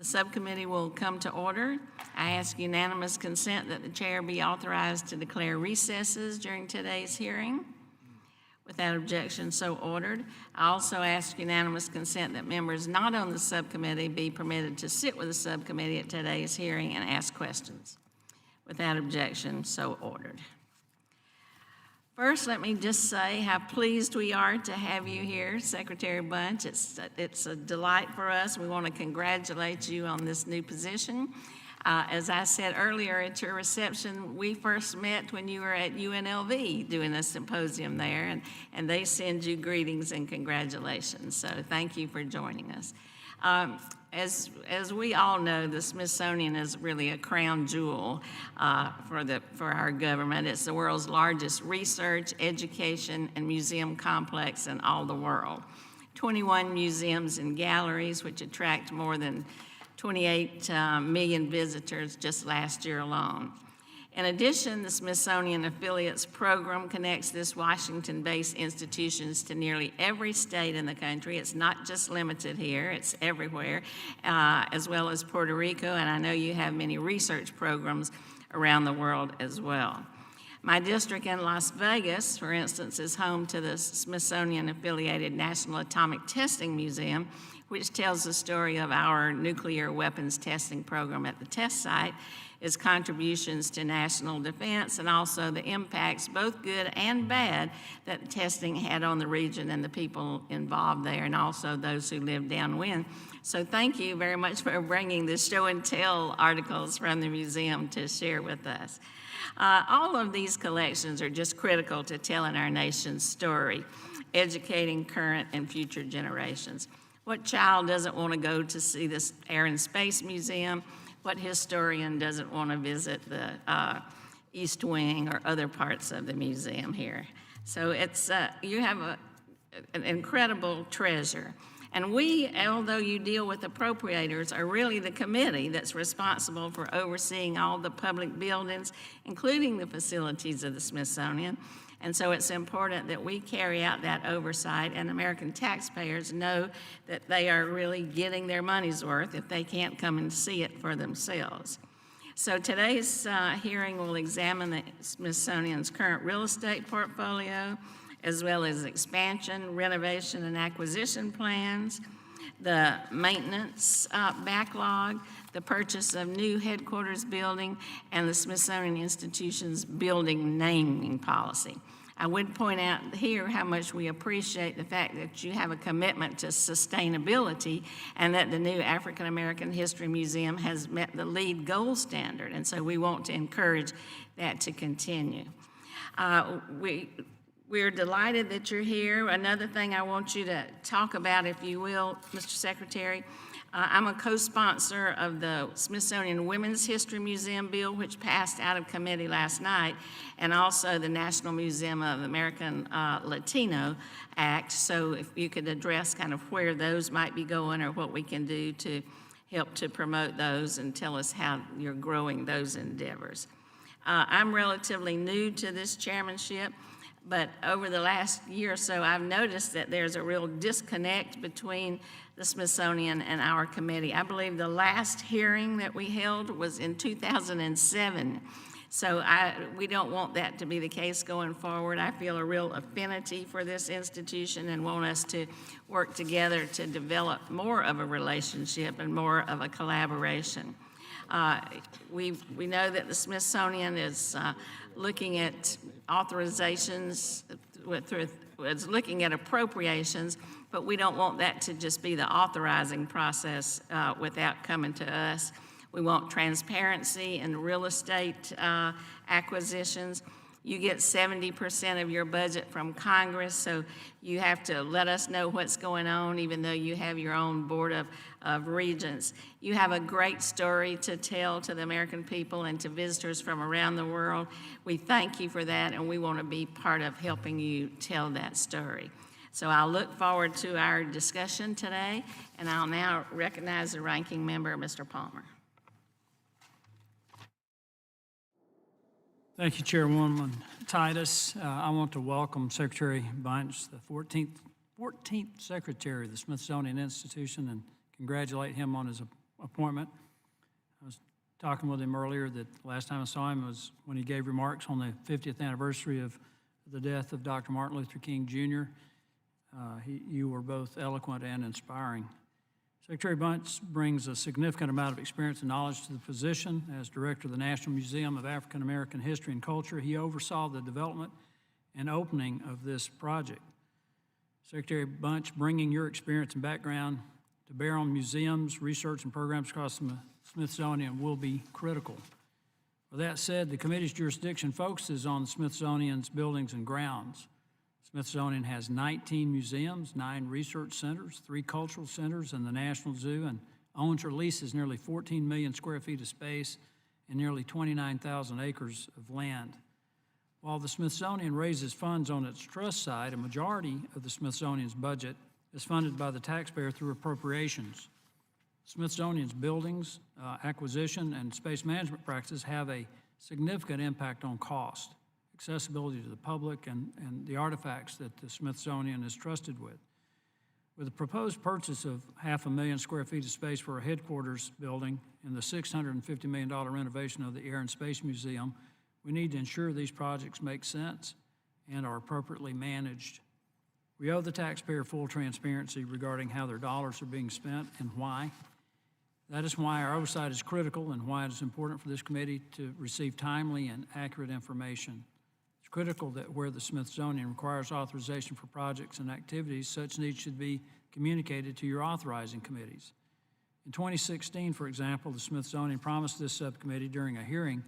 subcommittee will come to order. I ask unanimous consent that the chair be authorized to declare recesses during today's hearing. Without objection, so ordered. I also ask unanimous consent that members not on the subcommittee be permitted to sit with the subcommittee at today's hearing and ask questions. Without objection, so ordered. First, let me just say how pleased we are to have you here, Secretary Bunch. It's a delight for us. We want to congratulate you on this new position. As I said earlier at your reception, we first met when you were at UNLV doing a symposium there, and they send you greetings and congratulations. So thank you for joining us. As we all know, the Smithsonian is really a crown jewel for our government. It's the world's largest research, education, and museum complex in all the world. 21 museums and galleries, which attract more than 28 million visitors just last year alone. In addition, the Smithsonian Affiliates Program connects this Washington-based institutions to nearly every state in the country. It's not just limited here, it's everywhere, as well as Puerto Rico, and I know you have many research programs around the world as well. My district in Las Vegas, for instance, is home to the Smithsonian-affiliated National Atomic Testing Museum, which tells the story of our nuclear weapons testing program at the test site, its contributions to national defense, and also the impacts, both good and bad, that the testing had on the region and the people involved there, and also those who live downwind. So thank you very much for bringing the show and tell articles from the museum to share with us. All of these collections are just critical to telling our nation's story, educating current and future generations. What child doesn't want to go to see this Air and Space Museum? What historian doesn't want to visit the East Wing or other parts of the museum here? So it's you have an incredible treasure. And we, although you deal with appropriators, are really the committee that's responsible for overseeing all the public buildings, including the facilities of the Smithsonian. And so it's important that we carry out that oversight, and American taxpayers know that they are really getting their money's worth if they can't come and see it for themselves. So today's hearing will examine the Smithsonian's current real estate portfolio, as well as expansion, renovation, and acquisition plans, the maintenance backlog, the purchase of new headquarters building, and the Smithsonian Institution's building naming policy. I would point out here how much we appreciate the fact that you have a commitment to sustainability and that the new African American History Museum has met the LEED gold standard, and so we want to encourage that to continue. We're delighted that you're here. Another thing I want you to talk about, if you will, Mr. Secretary, I'm a co-sponsor of the Smithsonian Women's History Museum bill, which passed out of committee last night, and also the National Museum of American Latino Act. So if you could address kind of where those might be going or what we can do to help to promote those and tell us how you're growing those endeavors. I'm relatively new to this chairmanship, but over the last year or so, I've noticed that there's a real disconnect between the Smithsonian and our committee. I believe the last hearing that we held was in 2007. So we don't want that to be the case going forward. I feel a real affinity for this institution and want us to work together to develop more of a relationship and more of a collaboration. We know that the Smithsonian is looking at authorizations, it's looking at appropriations, but we don't want that to just be the authorizing process without coming to us. We want transparency in real estate acquisitions. You get 70% of your budget from Congress, so you have to let us know what's going on, even though you have your own board of regents. You have a great story to tell to the American people and to visitors from around the world. We thank you for that, and we want to be part of helping you tell that story. So I'll look forward to our discussion today, and I'll now recognize the ranking member, Mr. Palmer. Thank you, Chairwoman Titus. I want to welcome Secretary Bunch, the 14th Secretary of the Smithsonian Institution, and congratulate him on his appointment. I was talking with him earlier that the last time I saw him was when he gave remarks on the 50th anniversary of the death of Dr. Martin Luther King Jr. You were both eloquent and inspiring. Secretary Bunch brings a significant amount of experience and knowledge to the position. As director of the National Museum of African American History and Culture, he oversaw the development and opening of this project. Secretary Bunch, bringing your experience and background to bear on museums, research, and programs across the Smithsonian will be critical. With that said, the committee's jurisdiction focuses on the Smithsonian's buildings and grounds. Smithsonian has 19 museums, 9 research centers, 3 cultural centers, and the National Zoo, and owns or leases nearly 14 million square feet of space and nearly 29,000 acres of land. While the Smithsonian raises funds on its trust side, a majority of the Smithsonian's budget is funded by the taxpayer through appropriations. Smithsonian's buildings, acquisition, and space management practices have a significant impact on cost, accessibility to the public, and the artifacts that the Smithsonian is trusted with. With the proposed purchase of 500,000 square feet of space for a headquarters building and the $650 million renovation of the Air and Space Museum, we need to ensure these projects make sense and are appropriately managed. We owe the taxpayer full transparency regarding how their dollars are being spent and why. That is why our oversight is critical and why it is important for this committee to receive timely and accurate information. It's critical that where the Smithsonian requires authorization for projects and activities, such needs should be communicated to your authorizing committees. In 2016, for example, the Smithsonian promised this subcommittee during a hearing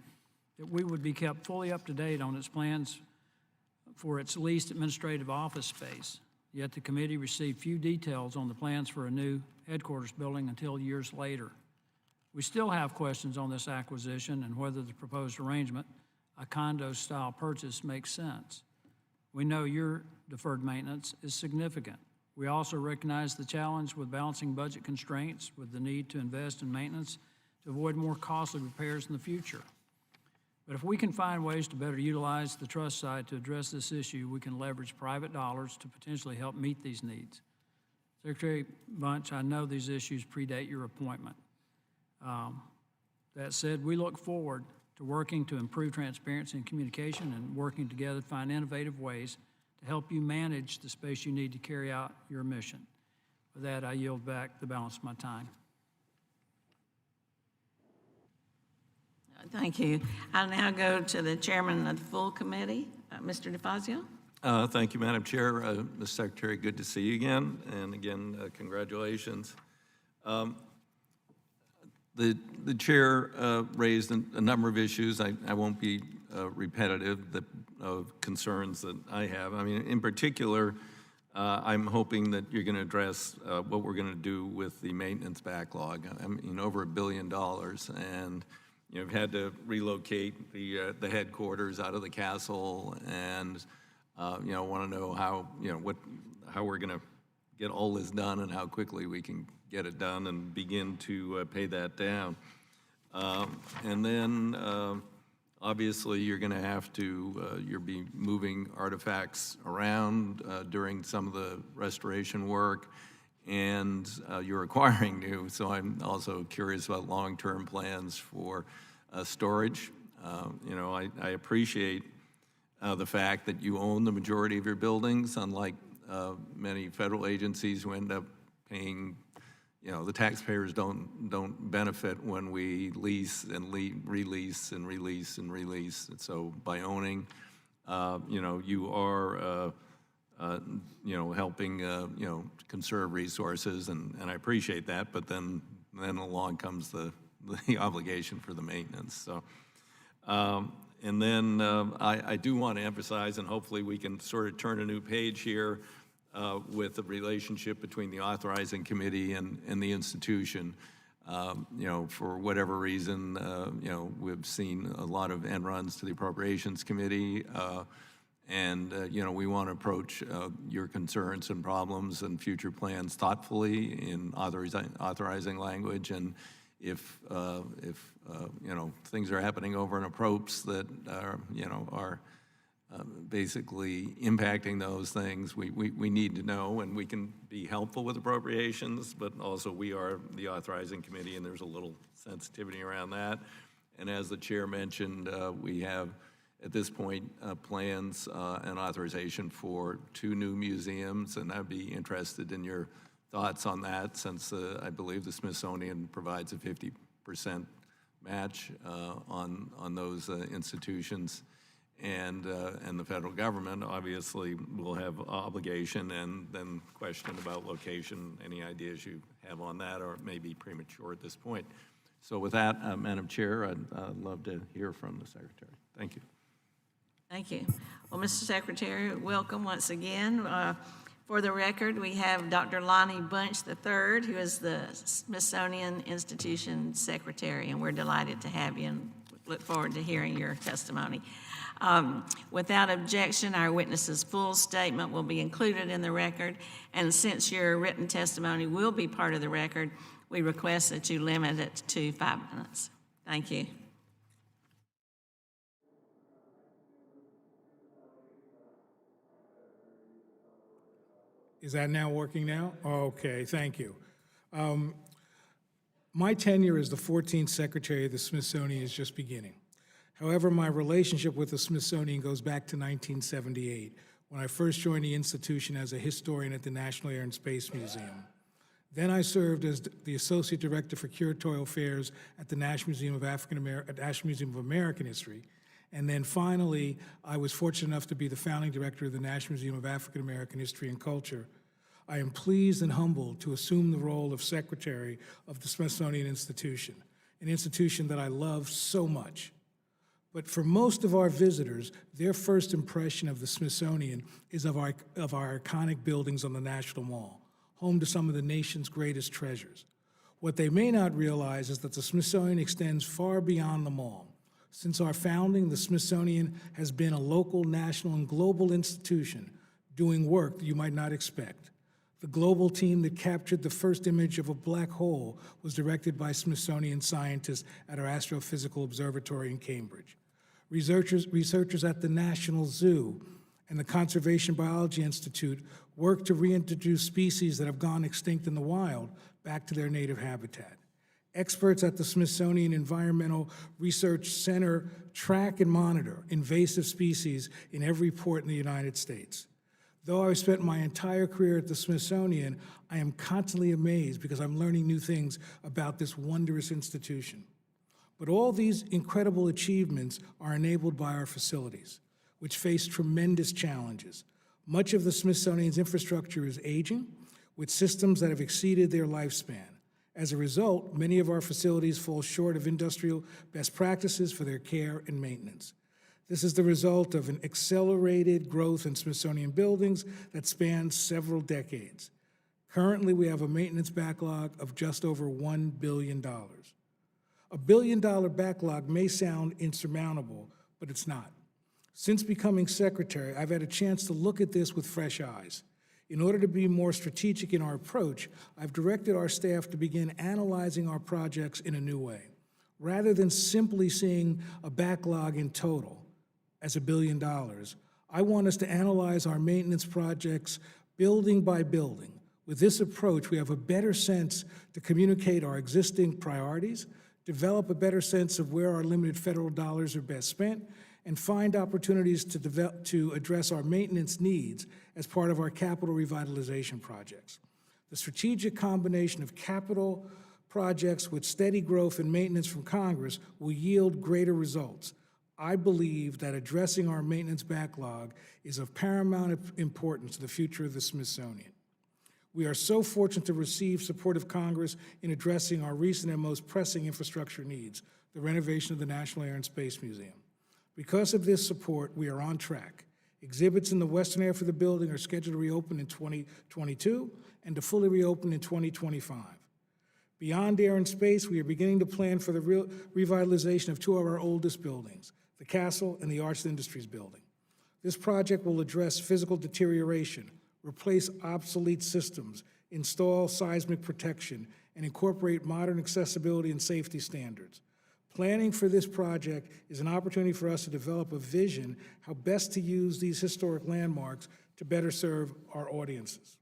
that we would be kept fully up to date on its plans for its leased administrative office space. Yet the committee received few details on the plans for a new headquarters building until years later. We still have questions on this acquisition and whether the proposed arrangement, a condo-style purchase, makes sense. We know your deferred maintenance is significant. We also recognize the challenge with balancing budget constraints with the need to invest in maintenance to avoid more costly repairs in the future. But if we can find ways to better utilize the trust side to address this issue, we can leverage private dollars to potentially help meet these needs. Secretary Bunch, I know these issues predate your appointment. That said, we look forward to working to improve transparency and communication and working together to find innovative ways to help you manage the space you need to carry out your mission. With that, I yield back the balance of my time. Thank you. I'll now go to the chairman of the full committee, Mr. DeFazio. Thank you, Madam Chair. Mr. Secretary, good to see you again. And again, congratulations. The chair raised a number of issues. I won't be repetitive of concerns that I have. I mean, in particular, I'm hoping that you're going to address what we're going to do with the maintenance backlog. I mean, over $1 billion, and you've had to relocate the headquarters out of the castle, and want to know how how we're going to get all this done and how quickly we can get it done and begin to pay that down. And then obviously you're going to have to you'll be moving artifacts around during some of the restoration work, and you're acquiring new. So I'm also curious about long-term plans for storage. I appreciate the fact that you own the majority of your buildings, unlike many federal agencies who end up paying. The taxpayers don't benefit when we lease and release and release and release. And so by owning, you are helping conserve resources, and I appreciate that. But then along comes the obligation for the maintenance. So. And then I do want to emphasize, and hopefully we can sort of turn a new page here with the relationship between the authorizing committee and the institution. For whatever reason, we've seen a lot of end runs to the appropriations committee, and we want to approach your concerns and problems and future plans thoughtfully in authorizing language. And if things are happening over in approps that are basically impacting those things, we need to know, and we can be helpful with appropriations, but also we are the authorizing committee, and there's a little sensitivity around that. And as the chair mentioned, we have, at this point, plans and authorization for 2 new museums, and I'd be interested in your thoughts on that, since I believe the Smithsonian provides a 50% match on those institutions. And the federal government obviously will have obligation, and then question about location, any ideas you have on that, or it may be premature at this point. So with that, Madam Chair, I'd love to hear from the Secretary. Thank you. Thank you. Well, Mr. Secretary, welcome once again. For the record, we have Dr. Lonnie Bunch III, who is the Smithsonian Institution Secretary, and we're delighted to have you and look forward to hearing your testimony. Without objection, our witness's full statement will be included in the record, and since your written testimony will be part of the record, we request that you limit it to 5 minutes. Thank you. Is that now working now? Okay, thank you. My tenure as the 14th Secretary of the Smithsonian is just beginning. However, my relationship with the Smithsonian goes back to 1978, when I first joined the institution as a historian at the National Air and Space Museum. Then I served as the Associate Director for Curatorial Affairs at the National Museum of American History. And then finally, I was fortunate enough to be the founding director of the National Museum of African American History and Culture. I am pleased and humbled to assume the role of Secretary of the Smithsonian Institution, an institution that I love so much. But for most of our visitors, their first impression of the Smithsonian is of our iconic buildings on the National Mall, home to some of the nation's greatest treasures. What they may not realize is that the Smithsonian extends far beyond the mall. Since our founding, the Smithsonian has been a local, national, and global institution doing work that you might not expect. The global team that captured the first image of a black hole was directed by Smithsonian scientists at our Astrophysical Observatory in Cambridge. Researchers at the National Zoo and the Conservation Biology Institute work to reintroduce species that have gone extinct in the wild back to their native habitat. Experts at the Smithsonian Environmental Research Center track and monitor invasive species in every port in the United States. Though I've spent my entire career at the Smithsonian, I am constantly amazed because I'm learning new things about this wondrous institution. But all these incredible achievements are enabled by our facilities, which face tremendous challenges. Much of the Smithsonian's infrastructure is aging, with systems that have exceeded their lifespan. As a result, many of our facilities fall short of industrial best practices for their care and maintenance. This is the result of an accelerated growth in Smithsonian buildings that spans several decades. Currently, we have a maintenance backlog of just over $1 billion. A $1 billion backlog may sound insurmountable, but it's not. Since becoming secretary, I've had a chance to look at this with fresh eyes. In order to be more strategic in our approach, I've directed our staff to begin analyzing our projects in a new way. Rather than simply seeing a backlog in total as $1 billion, I want us to analyze our maintenance projects building by building. With this approach, we have a better sense to communicate our existing priorities, develop a better sense of where our limited federal dollars are best spent, and find opportunities to address our maintenance needs as part of our capital revitalization projects. The strategic combination of capital projects with steady growth and maintenance from Congress will yield greater results. I believe that addressing our maintenance backlog is of paramount importance to the future of the Smithsonian. We are so fortunate to receive support of Congress in addressing our recent and most pressing infrastructure needs, the renovation of the National Air and Space Museum. Because of this support, we are on track. Exhibits in the western half of the building are scheduled to reopen in 2022 and to fully reopen in 2025. Beyond air and space, we are beginning to plan for the revitalization of 2 of our oldest buildings, the Castle and the Arts and Industries Building. This project will address physical deterioration, replace obsolete systems, install seismic protection, and incorporate modern accessibility and safety standards. Planning for this project is an opportunity for us to develop a vision how best to use these historic landmarks to better serve our audiences.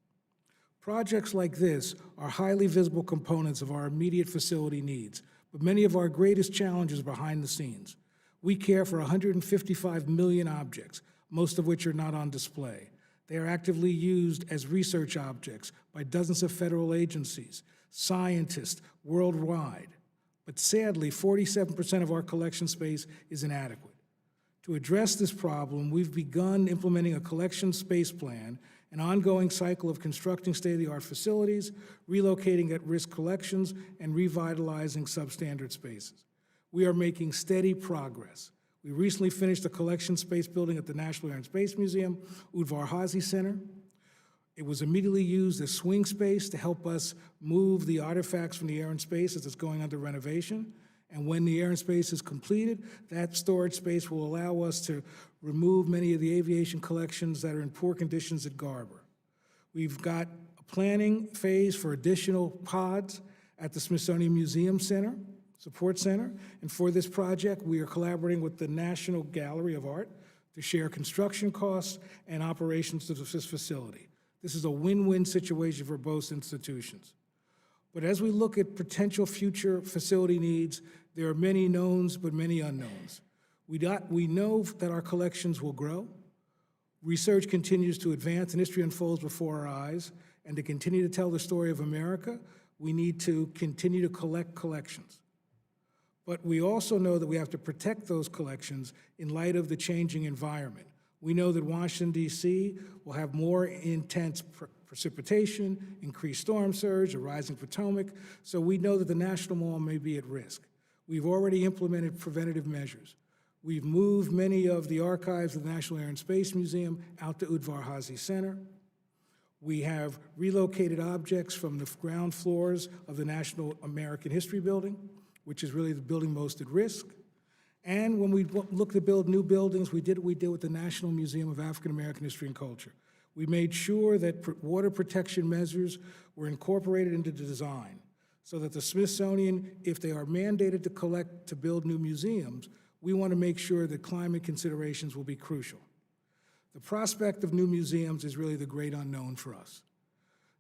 Projects like this are highly visible components of our immediate facility needs, but many of our greatest challenges are behind the scenes. We care for 155 million objects, most of which are not on display. They are actively used as research objects by dozens of federal agencies, scientists worldwide. But sadly, 47% of our collection space is inadequate. To address this problem, we've begun implementing a collection space plan, an ongoing cycle of constructing state-of-the-art facilities, relocating at-risk collections, and revitalizing substandard spaces. We are making steady progress. We recently finished a collection space building at the National Air and Space Museum, Udvar Hazy Center. It was immediately used as swing space to help us move the artifacts from the Air and Space as it's going under renovation. And when the Air and Space is completed, that storage space will allow us to remove many of the aviation collections that are in poor conditions at Garber. We've got a planning phase for additional pods at the Smithsonian Museum Center, Support Center, and for this project, we are collaborating with the National Gallery of Art to share construction costs and operations of this facility. This is a win-win situation for both institutions. But as we look at potential future facility needs, there are many knowns but many unknowns. We know that our collections will grow. Research continues to advance and history unfolds before our eyes. And to continue to tell the story of America, we need to continue to collect collections. But we also know that we have to protect those collections in light of the changing environment. We know that Washington, D.C. will have more intense precipitation, increased storm surge, a rising Potomac, so we know that the National Mall may be at risk. We've already implemented preventative measures. We've moved many of the archives of the National Air and Space Museum out to Udvar Hazy Center. We have relocated objects from the ground floors of the National American History Building, which is really the building most at risk. And when we look to build new buildings, we did what we did with the National Museum of African American History and Culture. We made sure that water protection measures were incorporated into the design so that the Smithsonian, if they are mandated to collect to build new museums, we want to make sure that climate considerations will be crucial. The prospect of new museums is really the great unknown for us.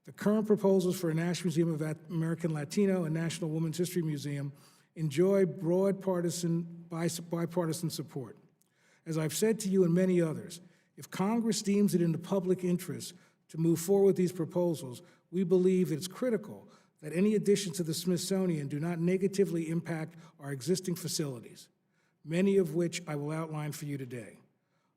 The current proposals for a National Museum of American Latino and National Women's History Museum enjoy broad bipartisan support. As I've said to you and many others, if Congress deems it in the public interest to move forward with these proposals, we believe it's critical that any additions to the Smithsonian do not negatively impact our existing facilities, many of which I will outline for you today.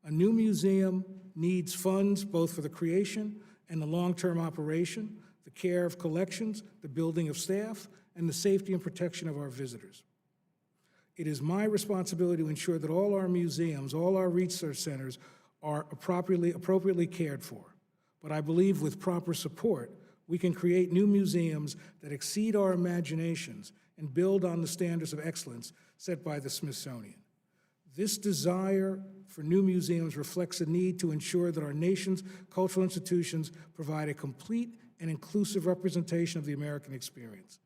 A new museum needs funds both for the creation and the long-term operation, the care of collections, the building of staff, and the safety and protection of our visitors. It is my responsibility to ensure that all our museums, all our research centers are appropriately cared for. But I believe with proper support, we can create new museums that exceed our imaginations and build on the standards of excellence set by the Smithsonian. This desire for new museums reflects a need to ensure that our nation's cultural institutions provide a complete and inclusive representation of the American experience.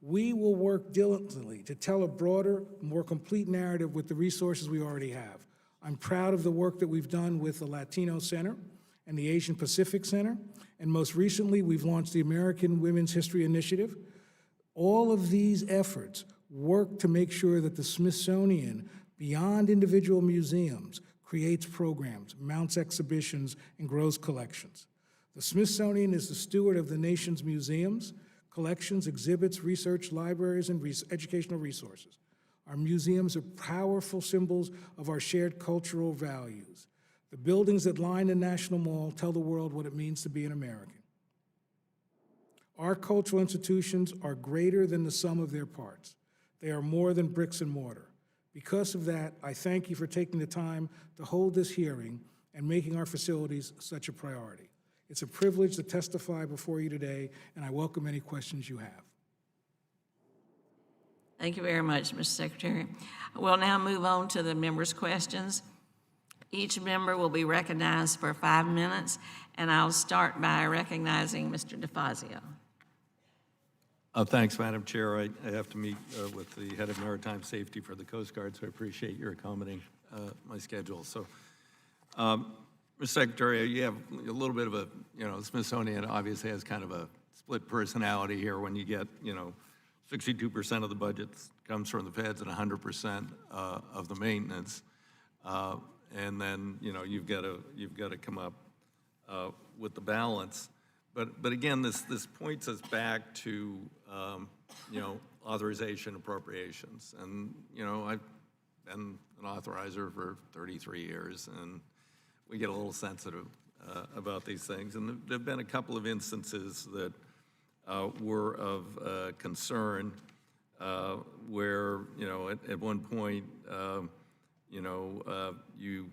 We will work diligently to tell a broader, more complete narrative with the resources we already have. I'm proud of the work that we've done with the Latino Center and the Asian Pacific Center, and most recently, we've launched the American Women's History Initiative. All of these efforts work to make sure that the Smithsonian, beyond individual museums, creates programs, mounts exhibitions, and grows collections. The Smithsonian is the steward of the nation's museums, collections, exhibits, research, libraries, and educational resources. Our museums are powerful symbols of our shared cultural values. The buildings that line the National Mall tell the world what it means to be an American. Our cultural institutions are greater than the sum of their parts. They are more than bricks and mortar. Because of that, I thank you for taking the time to hold this hearing and making our facilities such a priority. It's a privilege to testify before you today, and I welcome any questions you have. Thank you very much, Mr. Secretary. We'll now move on to the members' questions. Each member will be recognized for 5 minutes, and I'll start by recognizing Mr. DeFazio. Thanks, Madam Chair. I have to meet with the head of maritime safety for the Coast Guard, so I appreciate your accommodating my schedule. So, Mr. Secretary, you have a little bit of a, Smithsonian obviously has kind of a split personality here when you get, 62% of the budget comes from the feds and 100% of the maintenance. And then, you've got to come up with the balance. But again, this points us back to, authorization appropriations. And, I've been an authorizer for 33 years, and we get a little sensitive about these things. And there have been a couple of instances that were of concern where, at one point, you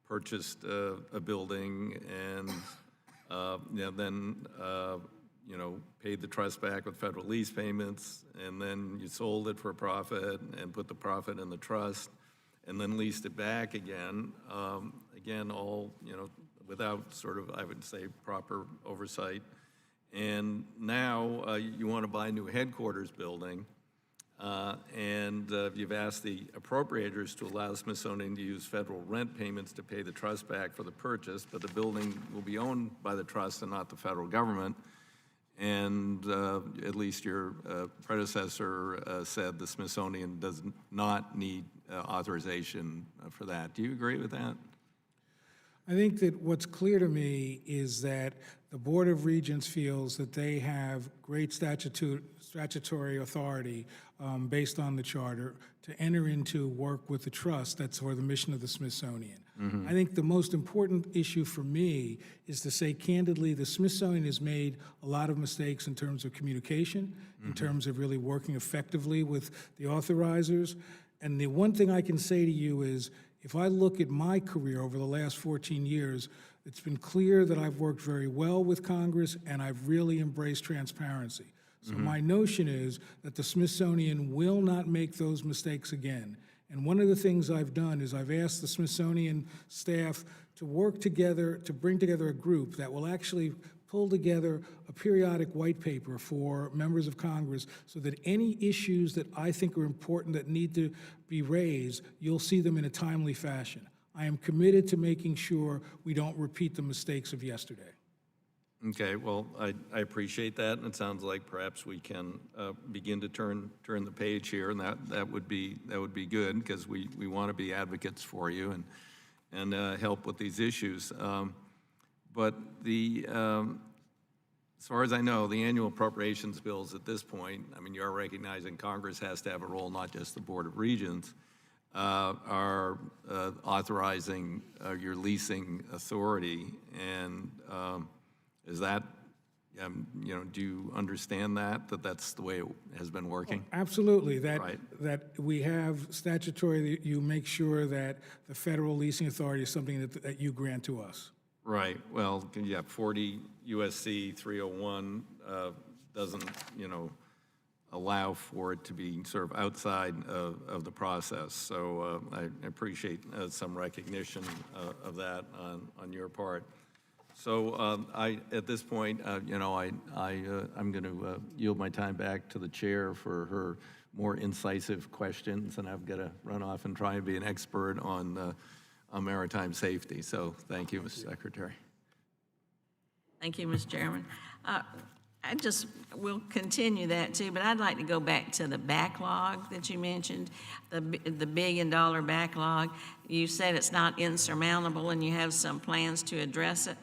purchased a building and then paid the trust back with federal lease payments, and then you sold it for a profit and put the profit in the trust, and then leased it back again. Again, all without sort of, I would say, proper oversight. And now you want to buy a new headquarters building, and you've asked the appropriators to allow the Smithsonian to use federal rent payments to pay the trust back for the purchase, but the building will be owned by the trust and not the federal government. And at least your predecessor said the Smithsonian does not need authorization for that. Do you agree with that? I think that what's clear to me is that the Board of Regents feels that they have great statutory authority based on the charter to enter into work with the trust that's for the mission of the Smithsonian. I think the most important issue for me is to say candidly, the Smithsonian has made a lot of mistakes in terms of communication, in terms of really working effectively with the authorizers. And the one thing I can say to you is, if I look at my career over the last 14 years, it's been clear that I've worked very well with Congress and I've really embraced transparency. So my notion is that the Smithsonian will not make those mistakes again. And one of the things I've done is I've asked the Smithsonian staff to work together, to bring together a group that will actually pull together a periodic white paper for members of Congress so that any issues that I think are important that need to be raised, you'll see them in a timely fashion. I am committed to making sure we don't repeat the mistakes of yesterday. Okay, well, I appreciate that, and it sounds like perhaps we can begin to turn the page here, and that would be good, because we want to be advocates for you and help with these issues. But as far as I know, the annual appropriations bills at this point, I mean, you are recognizing Congress has to have a role, not just the Board of Regents, are authorizing your leasing authority, and is that, do you understand that that's the way it has been working? Absolutely, that Right. we have statutory, you make sure that the federal leasing authority is something that you grant to us. Right, well, 40 USC 301 doesn't, allow for it to be sort of outside of the process. So I appreciate some recognition of that on your part. So at this point, I'm going to yield my time back to the chair for her more incisive questions, and I've got to run off and try and be an expert on maritime safety. So thank you, Mr. Secretary. Thank you, Mr. Chairman. We'll continue that too, but I'd like to go back to the backlog that you mentioned, the $1 billion backlog. You said it's not insurmountable and you have some plans to address it.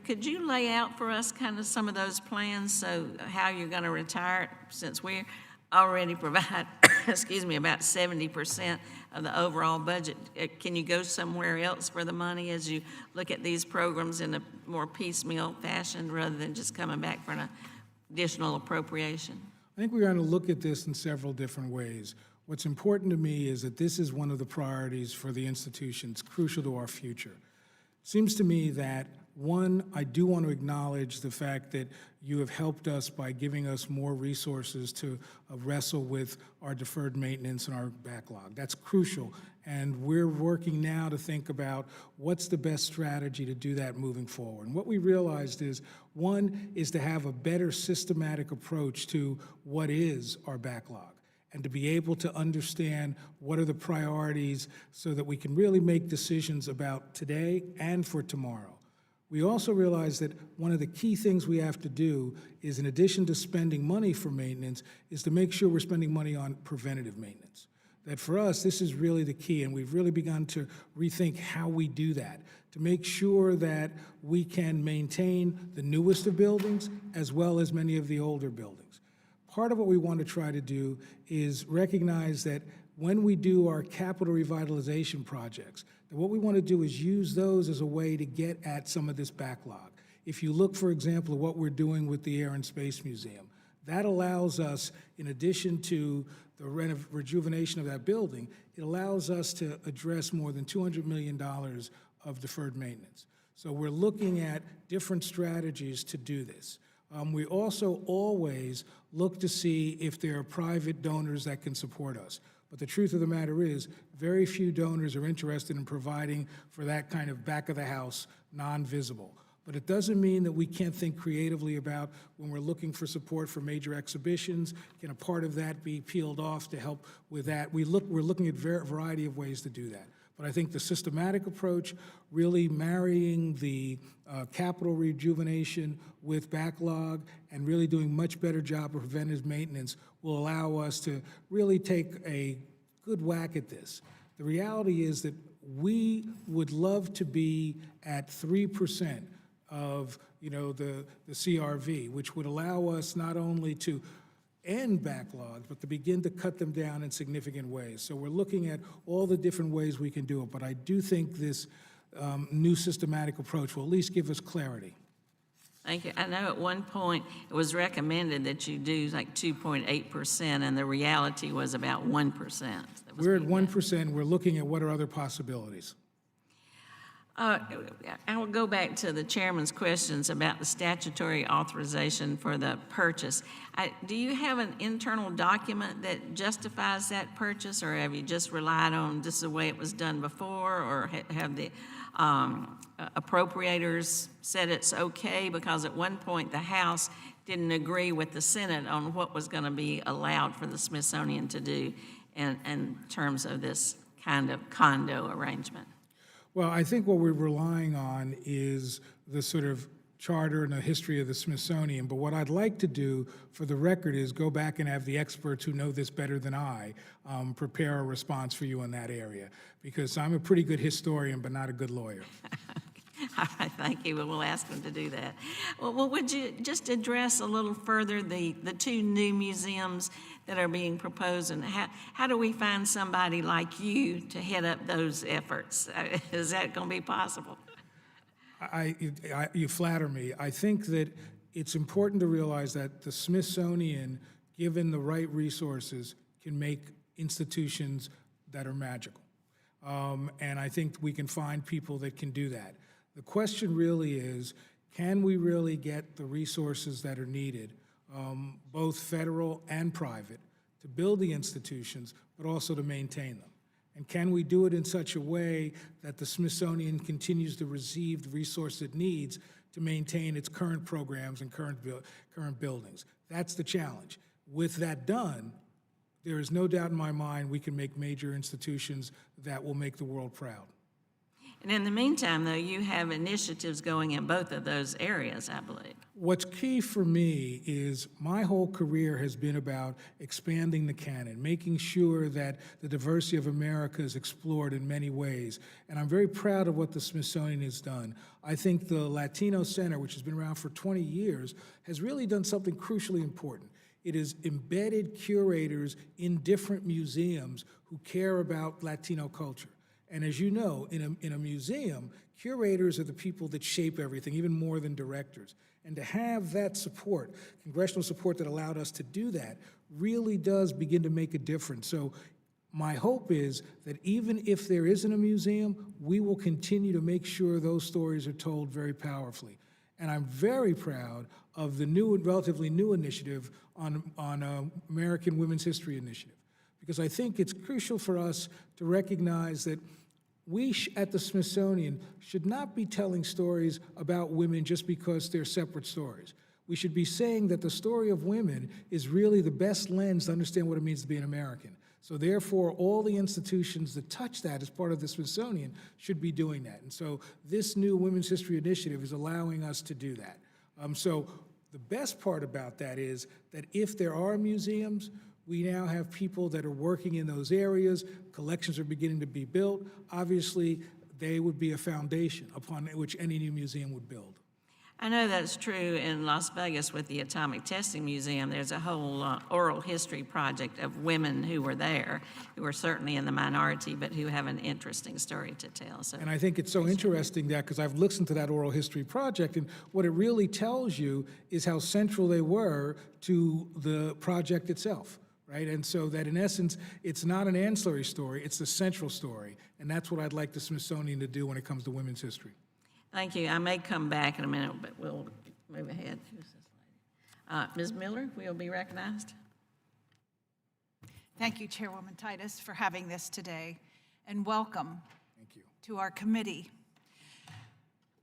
Could you lay out for us kind of some of those plans, so how you're going to retire it, since we already provide, excuse me, about 70% of the overall budget? Can you go somewhere else for the money as you look at these programs in a more piecemeal fashion rather than just coming back for an additional appropriation? I think we're going to look at this in several different ways. What's important to me is that this is one of the priorities for the institution. It's crucial to our future. Seems to me that One, I do want to acknowledge the fact that you have helped us by giving us more resources to wrestle with our deferred maintenance and our backlog. That's crucial, and we're working now to think about what's the best strategy to do that moving forward. And what we realized is, one is to have a better systematic approach to what is our backlog, and to be able to understand what are the priorities so that we can really make decisions about today and for tomorrow. We also realize that one of the key things we have to do is, in addition to spending money for maintenance, is to make sure we're spending money on preventative maintenance. That for us, this is really the key, and we've really begun to rethink how we do that, to make sure that we can maintain the newest of buildings as well as many of the older buildings. Part of what we want to try to do is recognize that when we do our capital revitalization projects, that what we want to do is use those as a way to get at some of this backlog. If you look, for example, at what we're doing with the Air and Space Museum, that allows us, in addition to the rejuvenation of that building, it allows us to address more than $200 million of deferred maintenance. So we're looking at different strategies to do this. We also always look to see if there are private donors that can support us. But the truth of the matter is, very few donors are interested in providing for that kind of back-of-the-house, non-visible. But it doesn't mean that we can't think creatively about when we're looking for support for major exhibitions, can a part of that be peeled off to help with that? We're looking at a variety of ways to do that. But I think the systematic approach, really marrying the capital rejuvenation with backlog and really doing much better job of preventive maintenance will allow us to really take a good whack at this. The reality is that we would love to be at 3% of, the CRV, which would allow us not only to end backlogs, but to begin to cut them down in significant ways. So we're looking at all the different ways we can do it, but I do think this new systematic approach will at least give us clarity. Thank you. I know at one point it was recommended that you do like 2.8%, and the reality was about 1%. We're at 1%. We're looking at what are other possibilities. I will go back to the chairman's questions about the statutory authorization for the purchase. Do you have an internal document that justifies that purchase, or have you just relied on this is the way it was done before, or have the appropriators said it's okay? Because at one point the House didn't agree with the Senate on what was going to be allowed for the Smithsonian to do in terms of this kind of condo arrangement. Well, I think what we're relying on is the sort of charter and the history of the Smithsonian. But what I'd like to do, for the record, is go back and have the experts who know this better than I prepare a response for you in that area. Because I'm a pretty good historian, but not a good lawyer. All right, thank you. We'll ask them to do that. Well, would you just address a little further the two new museums that are being proposed, and how do we find somebody like you to head up those efforts? Is that going to be possible? You flatter me. I think that it's important to realize that the Smithsonian, given the right resources, can make institutions that are magical. And I think we can find people that can do that. The question really is, can we really get the resources that are needed, both federal and private, to build the institutions, but also to maintain them? And can we do it in such a way that the Smithsonian continues to receive the resources it needs to maintain its current programs and current buildings? That's the challenge. With that done, there is no doubt in my mind we can make major institutions that will make the world proud. And in the meantime, though, you have initiatives going in both of those areas, I believe. What's key for me is my whole career has been about expanding the canon, making sure that the diversity of America is explored in many ways. And I'm very proud of what the Smithsonian has done. I think the Latino Center, which has been around for 20 years, has really done something crucially important. It has embedded curators in different museums who care about Latino culture. And as you know, in a museum, curators are the people that shape everything, even more than directors. And to have that support, congressional support that allowed us to do that, really does begin to make a difference. So My hope is that even if there isn't a museum, we will continue to make sure those stories are told very powerfully. And I'm very proud of the new, relatively new initiative on American Women's History Initiative, because I think it's crucial for us to recognize that we at the Smithsonian should not be telling stories about women just because they're separate stories. We should be saying that the story of women is really the best lens to understand what it means to be an American. So therefore, all the institutions that touch that as part of the Smithsonian should be doing that. And so this new Women's History Initiative is allowing us to do that. So the best part about that is that if there are museums, we now have people that are working in those areas, collections are beginning to be built. Obviously, they would be a foundation upon which any new museum would build. I know that's true in Las Vegas with the Atomic Testing Museum. There's a whole oral history project of women who were there, who are certainly in the minority, but who have an interesting story to tell. So, And I think it's so interesting that, because I've listened to that oral history project, and what it really tells you is how central they were to the project itself, right? And so that in essence, it's not an ancillary story, it's the central story. And that's what I'd like the Smithsonian to do when it comes to women's history. thank you. I may come back in a minute, but we'll move ahead. Who's this lady? Ms. Miller, will be recognized. Thank you, Chairwoman Titus, for having this today, and welcome Thank you. to our committee.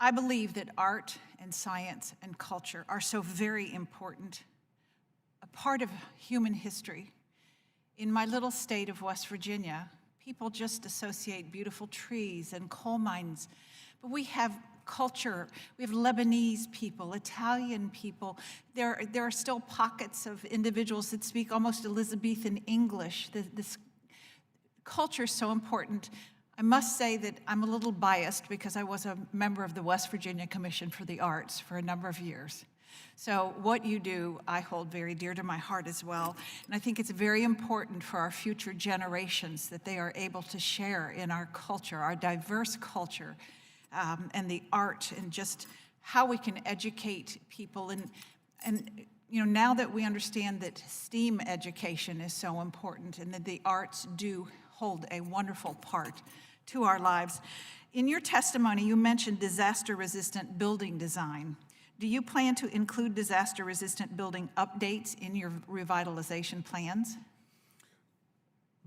I believe that art and science and culture are so very important, a part of human history. In my little state of West Virginia, people just associate beautiful trees and coal mines, but we have culture. We have Lebanese people, Italian people. There are still pockets of individuals that speak almost Elizabethan English. This culture is so important. I must say that I'm a little biased because I was a member of the West Virginia Commission for the Arts for a number of years. So what you do, I hold very dear to my heart as well. And I think it's very important for our future generations that they are able to share in our culture, our diverse culture, and the art, and just how we can educate people. And you know, now that we understand that STEAM education is so important and that the arts do hold a wonderful part to our lives. In your testimony, you mentioned disaster-resistant building design. Do you plan to include disaster-resistant building updates in your revitalization plans?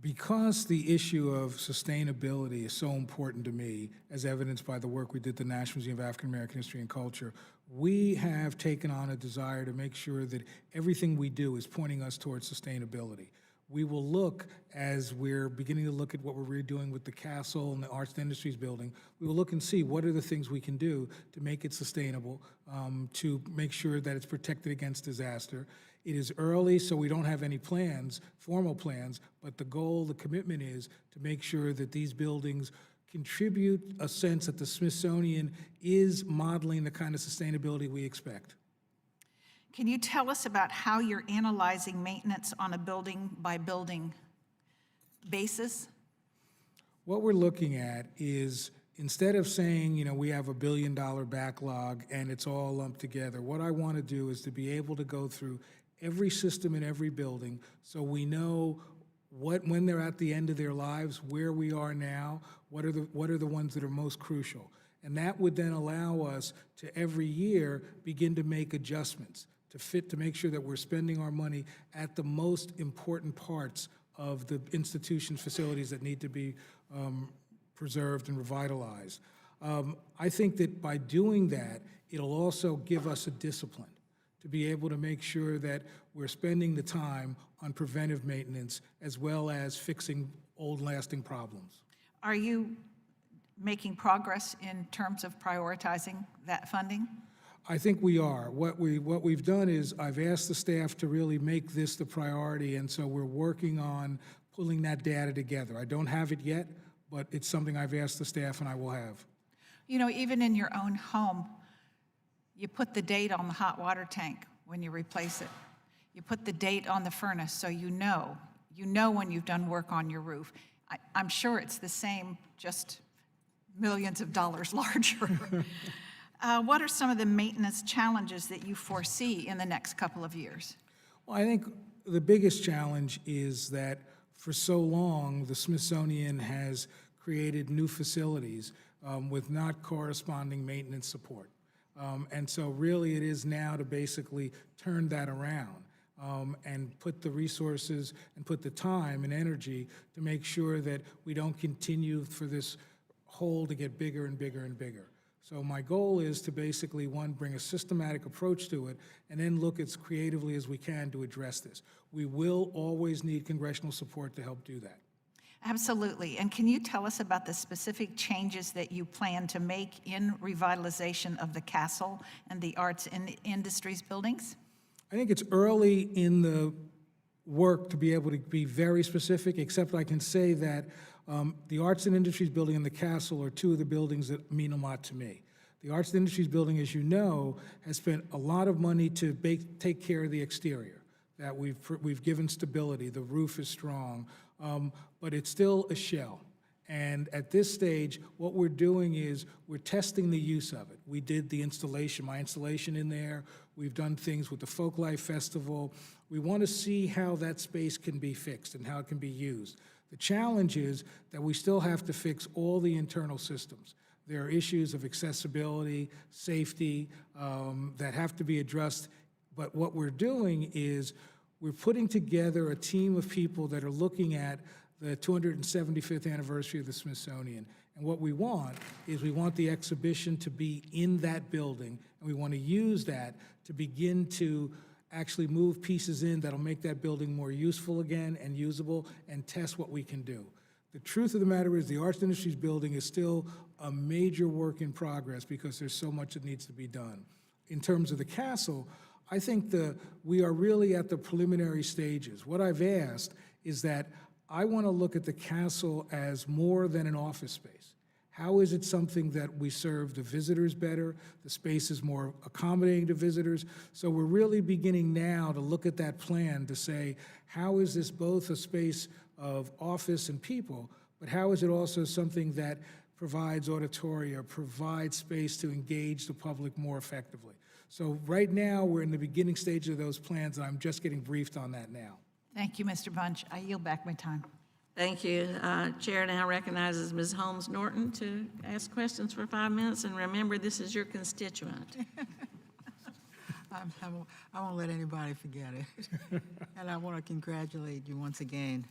Because the issue of sustainability is so important to me, as evidenced by the work we did at the National Museum of African American History and Culture, we have taken on a desire to make sure that everything we do is pointing us towards sustainability. We will look, as we're beginning to look at what we're redoing with the castle and the Arts and Industries building, we will look and see what are the things we can do to make it sustainable, to make sure that it's protected against disaster. It is early, so we don't have any plans, formal plans, but the goal, the commitment is to make sure that these buildings contribute a sense that the Smithsonian is modeling the kind of sustainability we expect. Can you tell us about how you're analyzing maintenance on a building-by-building basis? What we're looking at is, instead of saying, you know, we have $1 billion backlog and it's all lumped together, what I want to do is to be able to go through every system in every building so we know when they're at the end of their lives, where we are now, what are the ones that are most crucial. And that would then allow us to every year begin to make adjustments to make sure that we're spending our money at the most important parts of the institution's facilities that need to be preserved and revitalized. I think that by doing that, it'll also give us a discipline to be able to make sure that we're spending the time on preventive maintenance as well as fixing old lasting problems. Are you making progress in terms of prioritizing that funding? I think we are. What we've done is I've asked the staff to really make this the priority, and so we're working on pulling that data together. I don't have it yet, but it's something I've asked the staff and I will have. You know, even in your own home, you put the date on the hot water tank when you replace it. You put the date on the furnace so you know when you've done work on your roof. I'm sure it's the same, just millions of dollars larger. What are some of the maintenance challenges that you foresee in the next couple of years? Well, I think the biggest challenge is that for so long, the Smithsonian has created new facilities with not corresponding maintenance support. And so really it is now to basically turn that around and put the resources and put the time and energy to make sure that we don't continue for this hole to get bigger and bigger and bigger. So my goal is to basically, one, bring a systematic approach to it, and then look as creatively as we can to address this. We will always need congressional support to help do that. Absolutely. And can you tell us about the specific changes that you plan to make in revitalization of the castle and the arts and industries buildings? I think it's early in the work to be able to be very specific, except I can say that the Arts and Industries Building and the Castle are two of the buildings that mean a lot to me. The Arts and Industries Building, as you know, has spent a lot of money to take care of the exterior, that we've given stability, the roof is strong, but it's still a shell. And at this stage, what we're doing is we're testing the use of it. We did the installation, my installation in there. We've done things with the Folklife Festival. We want to see how that space can be fixed and how it can be used. The challenge is that we still have to fix all the internal systems. There are issues of accessibility, safety that have to be addressed. But what we're doing is we're putting together a team of people that are looking at the 275th anniversary of the Smithsonian. And what we want is we want the exhibition to be in that building, and we want to use that to begin to actually move pieces in that'll make that building more useful again and usable and test what we can do. The truth of the matter is the Arts and Industries Building is still a major work in progress because there's so much that needs to be done. In terms of the castle, I think we are really at the preliminary stages. What I've asked is that I want to look at the castle as more than an office space. How is it something that we serve the visitors better? The space is more accommodating to visitors. So we're really beginning now to look at that plan to say, how is this both a space of office and people, but how is it also something that provides auditoria, provides space to engage the public more effectively? So right now, we're in the beginning stage of those plans, and I'm just getting briefed on that now. Thank you, Mr. Bunch. I yield back my time. Thank you. Chair now recognizes Ms. Holmes Norton to ask questions for 5 minutes, and remember, this is your constituent. I won't let anybody forget it. And I want to congratulate you once again,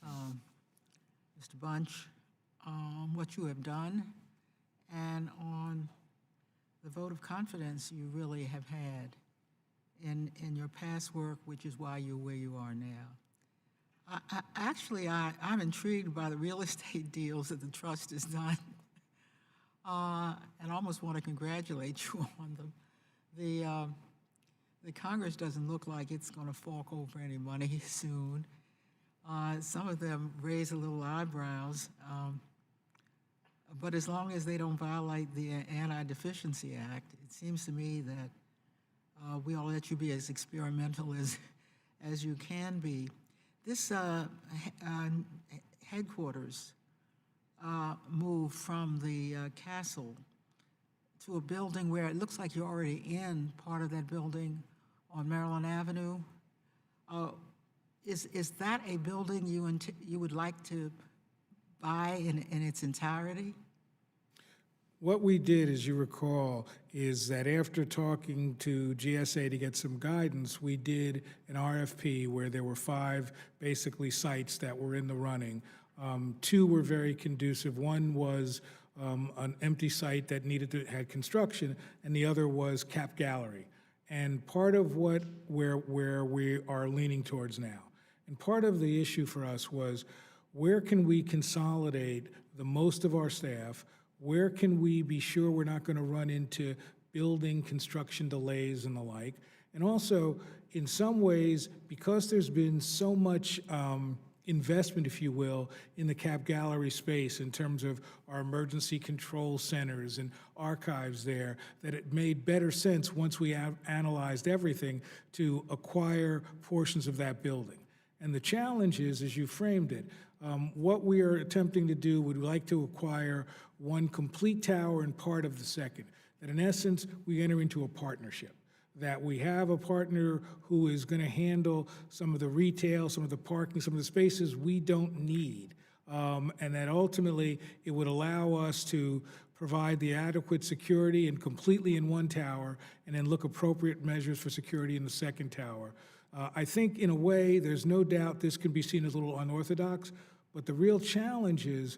Mr. Bunch, on what you have done and on the vote of confidence you really have had in your past work, which is why you're where you are now. I'm intrigued by the real estate deals that the trust has done, and I almost want to congratulate you on them. The Congress doesn't look like it's going to fork over any money soon. Some of them raise a little eyebrows, but as long as they don't violate the Anti-Deficiency Act, it seems to me that we'll let you be as experimental as you can be. This headquarters move from the castle to a building where it looks like you're already in part of that building on Maryland Avenue. Is that a building you would like to buy in its entirety? What we did, as you recall, is that after talking to GSA to get some guidance, we did an RFP where there were 5 basically sites that were in the running. 2 were very conducive. One was an empty site that had construction, and the other was Cap Gallery. And part of where we are leaning towards now, and part of the issue for us was, where can we consolidate the most of our staff? Where can we be sure we're not going to run into building construction delays and the like? And also, in some ways, because there's been so much investment, if you will, in the Cap Gallery space in terms of our emergency control centers and archives there, that it made better sense once we analyzed everything to acquire portions of that building. And the challenge is, as you framed it, what we are attempting to do, would like to acquire one complete tower and part of the second. That in essence, we enter into a partnership. that we have a partner who is going to handle some of the retail, some of the parking, some of the spaces we don't need. And that ultimately it would allow us to provide the adequate security and completely in one tower, and then look appropriate measures for security in the second tower. I think in a way, there's no doubt this can be seen as a little unorthodox, but the real challenge is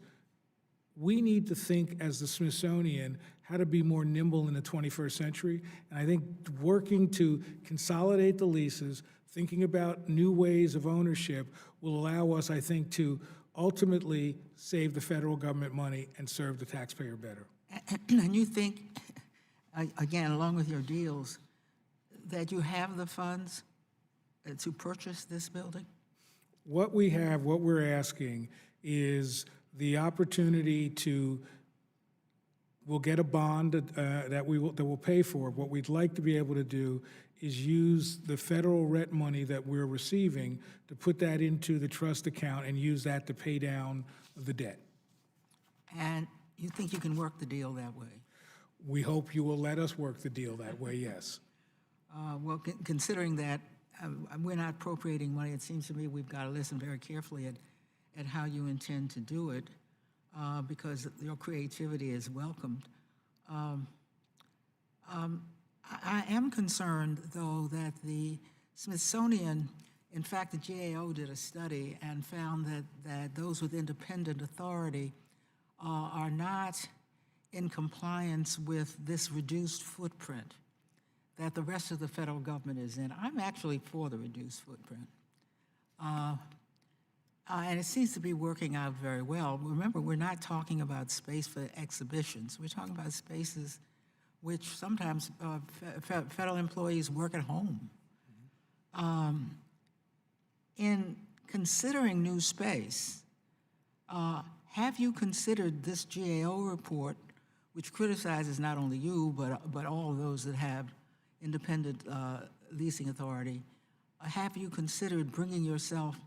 we need to think as the Smithsonian how to be more nimble in the 21st century. And I think working to consolidate the leases, thinking about new ways of ownership will allow us, I think, to ultimately save the federal government money and serve the taxpayer better. And you think, again, along with your deals, that you have the funds to purchase this building? What we have, what we're asking is the opportunity to, we'll get a bond that will pay for. What we'd like to be able to do is use the federal rent money that we're receiving to put that into the trust account and use that to pay down the debt. And you think you can work the deal that way? We hope you will let us work the deal that way, yes. Well, considering that we're not appropriating money, it seems to me we've got to listen very carefully at how you intend to do it, because your creativity is welcomed. I am concerned, though, that the Smithsonian, in fact, the GAO did a study and found that those with independent authority are not in compliance with this reduced footprint that the rest of the federal government is in. I'm actually for the reduced footprint. And it seems to be working out very well. Remember, we're not talking about space for exhibitions. We're talking about spaces which sometimes federal employees work at home. In considering new space, have you considered this GAO report, which criticizes not only you, but all of those that have independent leasing authority? Have you considered bringing yourself,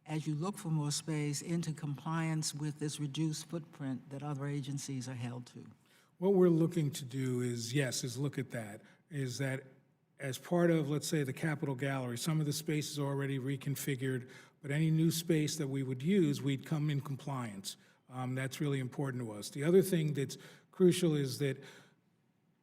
as you look for more space, into compliance with this reduced footprint that other agencies are held to? What we're looking to do is, yes, is look at that, is that as part of, let's say, the Capitol Gallery, some of the space is already reconfigured, but any new space that we would use, we'd come in compliance. That's really important to us. The other thing that's crucial is that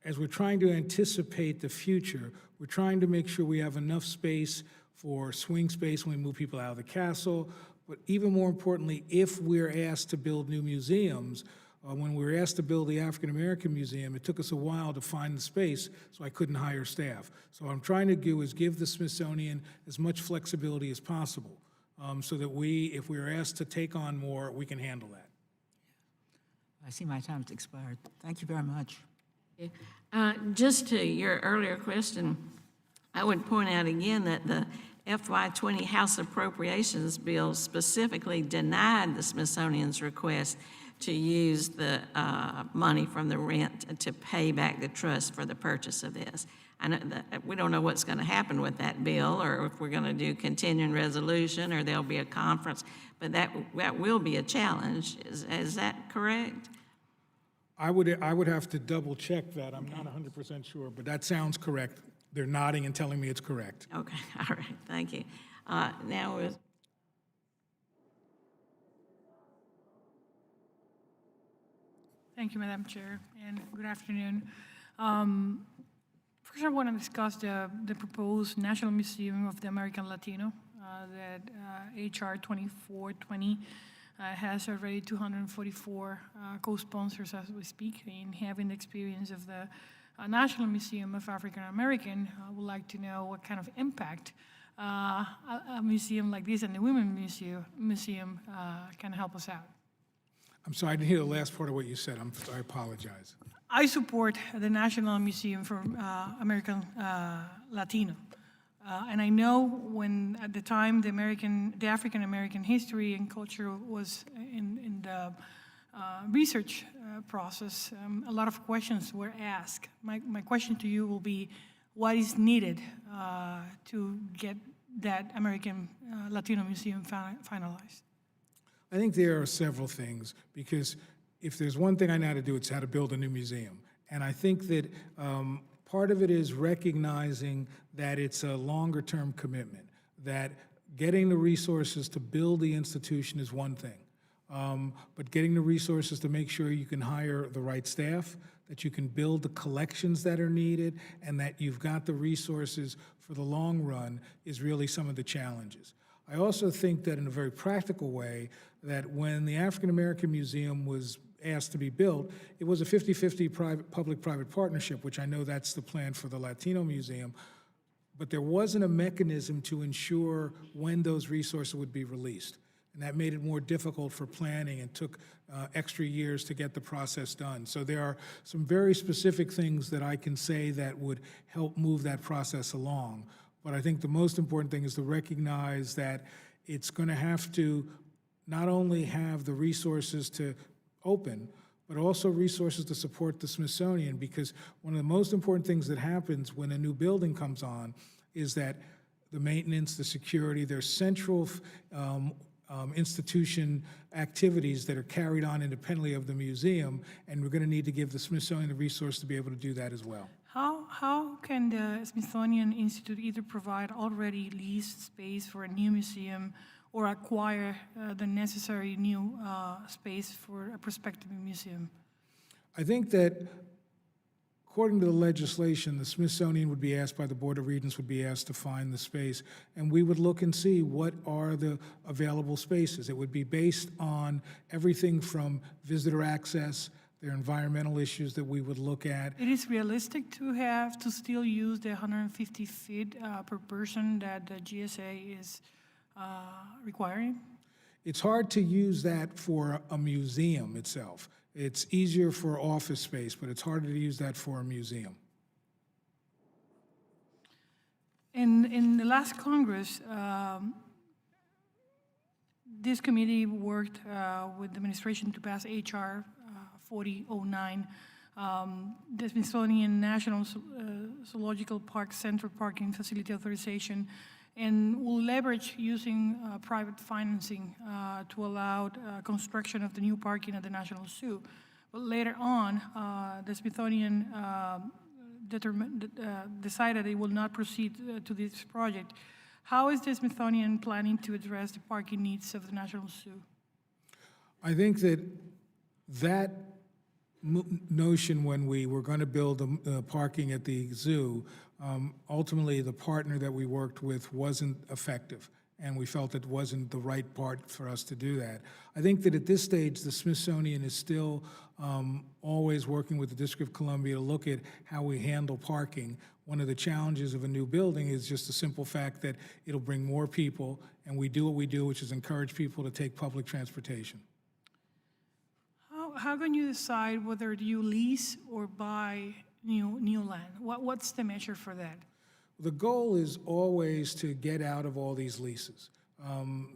as we're trying to anticipate the future, we're trying to make sure we have enough space for swing space when we move people out of the castle, but even more importantly, if we're asked to build new museums, when we were asked to build the African American Museum, it took us a while to find the space, so I couldn't hire staff. So what I'm trying to do is give the Smithsonian as much flexibility as possible, so that if we are asked to take on more, we can handle that. I see my time's expired. Thank you very much. Just to your earlier question, I would point out again that the FY20 House Appropriations Bill specifically denied the Smithsonian's request to use the money from the rent to pay back the trust for the purchase of this. I know that we don't know what's going to happen with that bill, or if we're going to do continuing resolution, or there'll be a conference, but that will be a challenge. Is that correct? I would have to double check that. I'm not 100% sure, but that sounds correct. They're nodding and telling me it's correct. Okay, all right, thank you. Now, Thank you, Madam Chair, and good afternoon. First, I want to discuss the proposed National Museum of the American Latino that HR 2420 has already 244 co-sponsors as we speak. And having the experience of the National Museum of African American, I would like to know what kind of impact a museum like this and the Women's Museum can help us out. I'm sorry, I didn't hear the last part of what you said. I apologize. I support the National Museum for American Latino. And I know when, at the time, the African American history and culture was in the research process, a lot of questions were asked. My question to you will be, what is needed to get that American Latino Museum finalized? I think there are several things, because if there's one thing I know how to do, it's how to build a new museum. And I think that Part of it is recognizing that it's a longer-term commitment, that getting the resources to build the institution is one thing, but getting the resources to make sure you can hire the right staff, that you can build the collections that are needed, and that you've got the resources for the long run is really some of the challenges. I also think that in a very practical way, that when the African American Museum was asked to be built, it was a 50-50 public-private partnership, which I know that's the plan for the Latino Museum, but there wasn't a mechanism to ensure when those resources would be released. And that made it more difficult for planning and took extra years to get the process done. So there are some very specific things that I can say that would help move that process along. But I think the most important thing is to recognize that it's going to have to not only have the resources to open, but also resources to support the Smithsonian, because one of the most important things that happens when a new building comes on is that the maintenance, the security, there's central institution activities that are carried on independently of the museum, and we're going to need to give the Smithsonian the resource to be able to do that as well. How can the Smithsonian Institute either provide already leased space for a new museum or acquire the necessary new space for a prospective museum? I think that according to the legislation, the Smithsonian would be asked by the Board of Regents, would be asked to find the space, and we would look and see what are the available spaces. It would be based on everything from visitor access, there are environmental issues that we would look at. It is realistic to still use the 150 feet per person that the GSA is requiring? It's hard to use that for a museum itself. It's easier for office space, but it's harder to use that for a museum. In the last Congress, this committee worked with the administration to pass H.R. 4009, the Smithsonian National Zoological Park Central Parking Facility Authorization, and will leverage using private financing to allow construction of the new parking at the National Zoo. But later on, the Smithsonian decided it will not proceed to this project. How is the Smithsonian planning to address the parking needs of the National Zoo? I think that notion when we were going to build the parking at the zoo, ultimately the partner that we worked with wasn't effective, and we felt it wasn't the right part for us to do that. I think that at this stage, the Smithsonian is still always working with the District of Columbia to look at how we handle parking. One of the challenges of a new building is just the simple fact that it'll bring more people, and we do what we do, which is encourage people to take public transportation. How can you decide whether you lease or buy new land? What's the measure for that? The goal is always to get out of all these leases.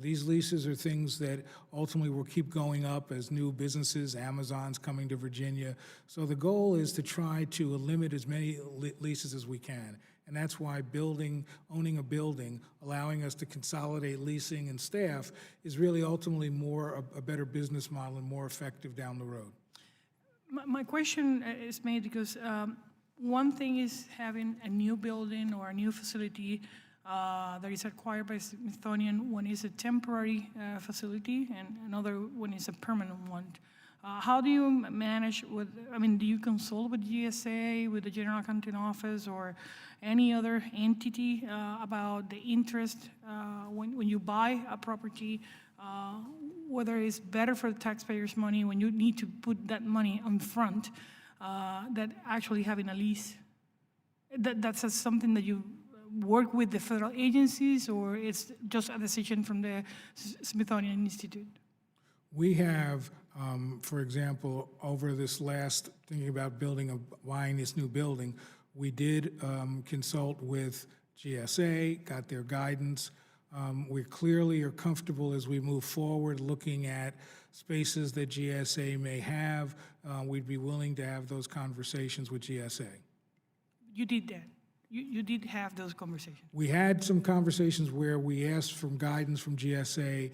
These leases are things that ultimately will keep going up as new businesses, Amazon's coming to Virginia. So the goal is to try to limit as many leases as we can. And that's why owning a building, allowing us to consolidate leasing and staff is really ultimately a better business model and more effective down the road. My question is made because one thing is having a new building or a new facility that is acquired by Smithsonian when it's a temporary facility, and another when it's a permanent one. How do you manage do you consult with GSA, with the General Accounting Office, or any other entity about the interest when you buy a property, whether it's better for the taxpayers' money when you need to put that money on front that actually having a lease? That's something that you work with the federal agencies, or it's just a decision from the Smithsonian Institute? We have, for example, over this last, thinking about buying this new building, we did consult with GSA, got their guidance. We clearly are comfortable as we move forward looking at spaces that GSA may have. We'd be willing to have those conversations with GSA. You did that? You did have those conversations? We had some conversations where we asked for guidance from GSA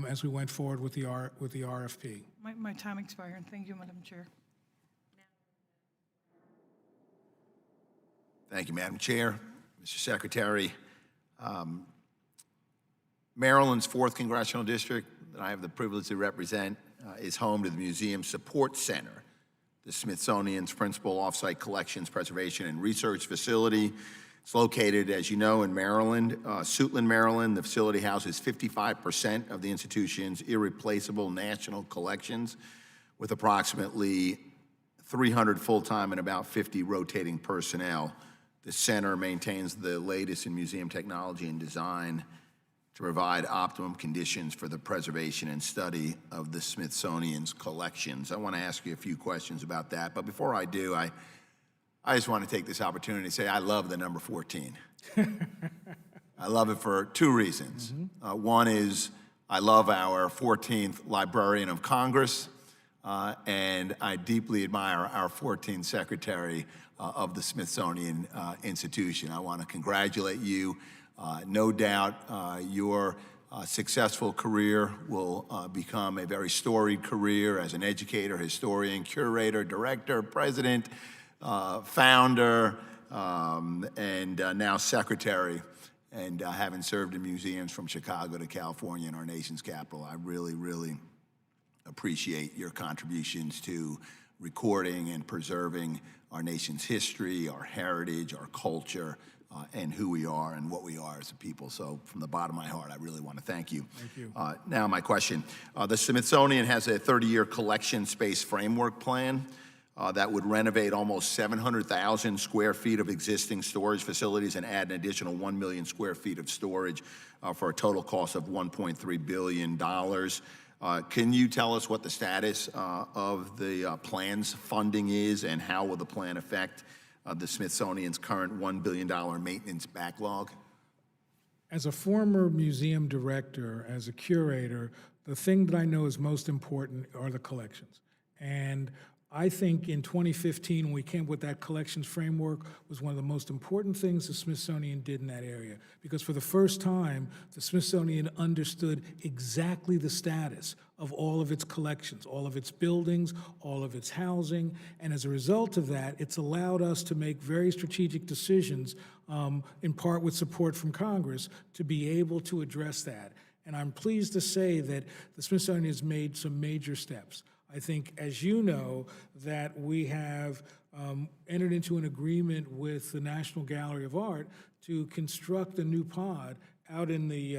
as we went forward with the RFP. My time expired. Thank you, Madam Chair. Thank you, Madam Chair, Mr. Secretary. Maryland's 4th Congressional District that I have the privilege to represent is home to the Museum Support Center, the Smithsonian's principal offsite collections, preservation, and research facility. It's located, as you know, in Maryland, Suitland, Maryland. The facility houses 55% of the institution's irreplaceable national collections, with approximately 300 full-time and about 50 rotating personnel. The center maintains the latest in museum technology and design to provide optimum conditions for the preservation and study of the Smithsonian's collections. I want to ask you a few questions about that, but before I do, I just want to take this opportunity to say I love the number 14. I love it for 2 reasons. One is I love our 14th Librarian of Congress, and I deeply admire our 14th Secretary of the Smithsonian Institution. I want to congratulate you. No doubt your successful career will become a very storied career as an educator, historian, curator, director, president, founder, and now secretary. And having served in museums from Chicago to California and our nation's capital, I really, really appreciate your contributions to recording and preserving our nation's history, our heritage, our culture, and who we are and what we are as a people. So from the bottom of my heart, I really want to thank you. Thank you. Now my question. The Smithsonian has a 30-year collection space framework plan that would renovate almost 700,000 square feet of existing storage facilities and add an additional 1 million square feet of storage for a total cost of $1.3 billion. Can you tell us what the status of the plan's funding is, and how will the plan affect the Smithsonian's current $1 billion maintenance backlog? As a former museum director, as a curator, the thing that I know is most important are the collections. And I think in 2015, when we came with that collections framework, was one of the most important things the Smithsonian did in that area. Because for the first time, the Smithsonian understood exactly the status of all of its collections, all of its buildings, all of its housing. And as a result of that, it's allowed us to make very strategic decisions, in part with support from Congress, to be able to address that. And I'm pleased to say that the Smithsonian has made some major steps. I think, as you know, that we have entered into an agreement with the National Gallery of Art to construct a new pod out in the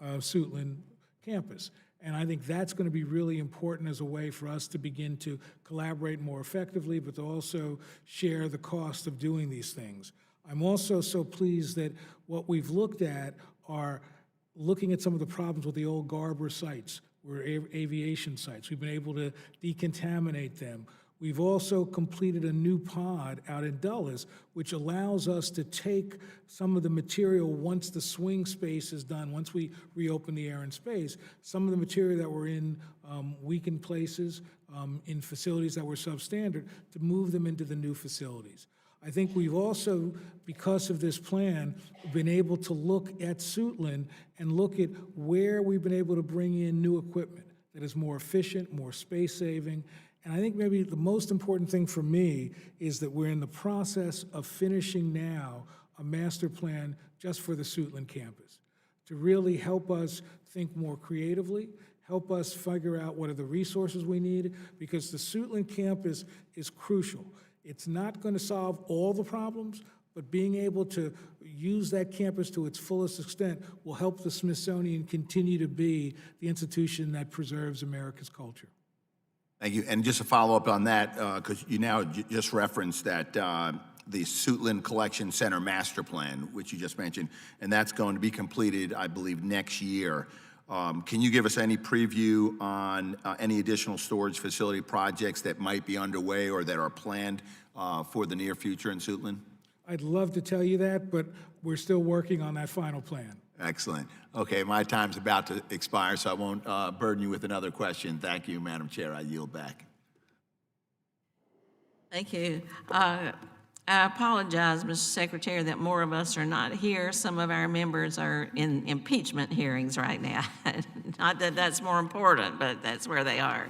Suitland campus. And I think that's going to be really important as a way for us to begin to collaborate more effectively, but to also share the cost of doing these things. I'm also so pleased that what we've looked at are looking at some of the problems with the old Garber sites, were aviation sites. We've been able to decontaminate them. We've also completed a new pod out in Dulles, which allows us to take some of the material once the swing space is done, once we reopen the air and space, some of the material that were in weakened places, in facilities that were substandard, to move them into the new facilities. I think we've also, because of this plan, been able to look at Suitland and look at where we've been able to bring in new equipment that is more efficient, more space-saving. And I think maybe the most important thing for me is that we're in the process of finishing now a master plan just for the Suitland campus to really help us think more creatively, help us figure out what are the resources we need, because the Suitland campus is crucial. It's not going to solve all the problems, but being able to use that campus to its fullest extent will help the Smithsonian continue to be the institution that preserves America's culture. Thank you. And just to follow up on that, because you now just referenced that the Suitland Collection Center master plan, which you just mentioned, and that's going to be completed, I believe, next year. Can you give us any preview on any additional storage facility projects that might be underway or that are planned for the near future in Suitland? I'd love to tell you that, but we're still working on that final plan. Excellent. Okay, my time's about to expire, so I won't burden you with another question. Thank you, Madam Chair. I yield back. Thank you. I apologize, Mr. Secretary, that more of us are not here. Some of our members are in impeachment hearings right now. Not that that's more important, but that's where they are.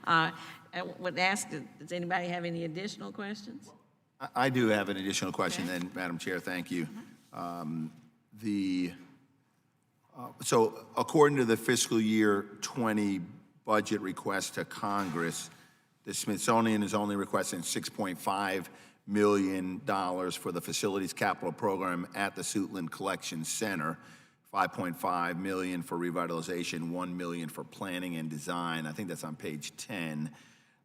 I would ask, does anybody have any additional questions? I do have an additional question then, Madam Chair, thank you. So according to the fiscal year 20 budget request to Congress, the Smithsonian is only requesting $6.5 million for the facilities capital program at the Suitland Collection Center, $5.5 million for revitalization, $1 million for planning and design. I think that's on page 10.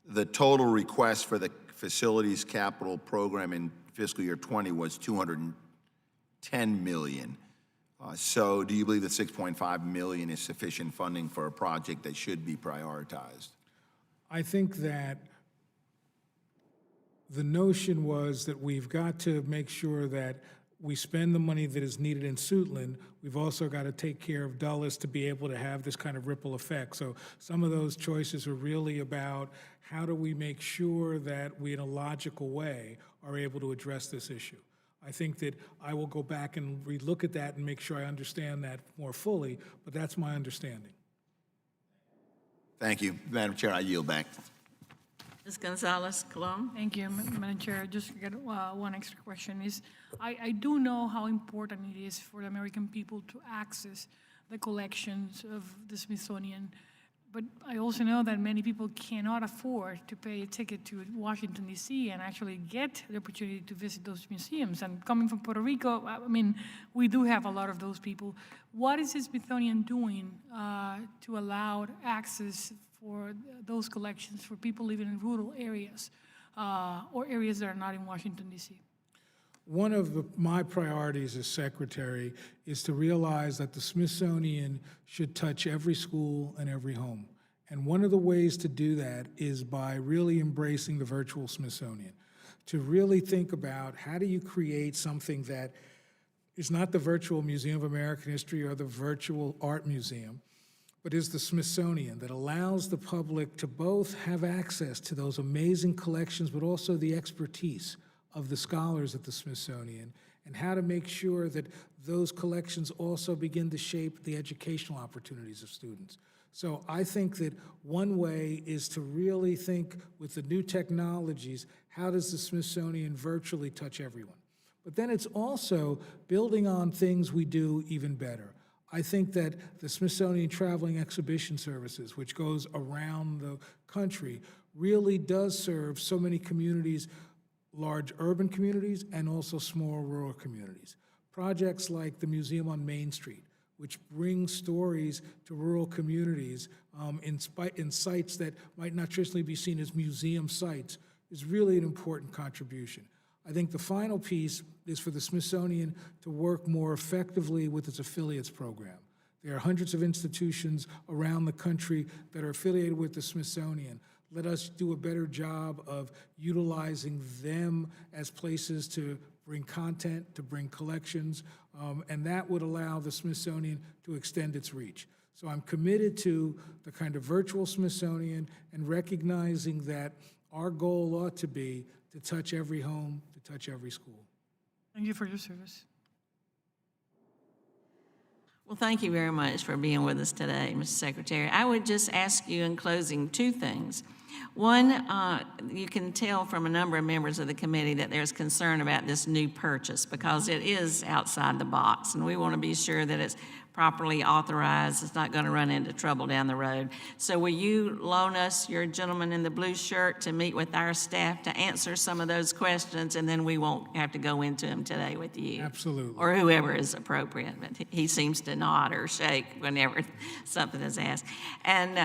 The total request for the facilities capital program in fiscal year 20 was $210 million. So do you believe that $6.5 million is sufficient funding for a project that should be prioritized? I think that the notion was that we've got to make sure that we spend the money that is needed in Suitland. We've also got to take care of Dulles to be able to have this kind of ripple effect. So some of those choices are really about how do we make sure that we, in a logical way, are able to address this issue. I think that I will go back and relook at that and make sure I understand that more fully, but that's my understanding. Thank you. Madam Chair, I yield back. Ms. Gonzalez Colon? Thank you, Madam Chair. Just get one extra question is, I do know how important it is for the American people to access the collections of the Smithsonian, but I also know that many people cannot afford to pay a ticket to Washington, D.C. and actually get the opportunity to visit those museums. And coming from Puerto Rico, I mean, we do have a lot of those people. What is the Smithsonian doing to allow access for those collections for people living in rural areas or areas that are not in Washington, D.C.? One of my priorities as secretary is to realize that the Smithsonian should touch every school and every home. And one of the ways to do that is by really embracing the virtual Smithsonian, to really think about how do you create something that is not the virtual Museum of American History or the virtual art museum, but is the Smithsonian that allows the public to both have access to those amazing collections, but also the expertise of the scholars at the Smithsonian, and how to make sure that those collections also begin to shape the educational opportunities of students. So I think that one way is to really think with the new technologies, how does the Smithsonian virtually touch everyone? But then it's also building on things we do even better. I think that the Smithsonian Traveling Exhibition Services, which goes around the country, really does serve so many communities, large urban communities and also small rural communities. Projects like the Museum on Main Street, which brings stories to rural communities in sites that might not traditionally be seen as museum sites, is really an important contribution. I think the final piece is for the Smithsonian to work more effectively with its affiliates program. There are hundreds of institutions around the country that are affiliated with the Smithsonian. Let us do a better job of utilizing them as places to bring content, to bring collections, and that would allow the Smithsonian to extend its reach. So I'm committed to the kind of virtual Smithsonian and recognizing that our goal ought to be to touch every home, to touch every school. Thank you for your service. Well, thank you very much for being with us today, Mr. Secretary. I would just ask you in closing two things. One, you can tell from a number of members of the committee that there's concern about this new purchase because it is outside the box, and we want to be sure that it's properly authorized. It's not going to run into trouble down the road. So will you loan us your gentleman in the blue shirt to meet with our staff to answer some of those questions, and then we won't have to go into them today with you? Absolutely. Or whoever is appropriate, but he seems to nod or shake whenever something is asked. And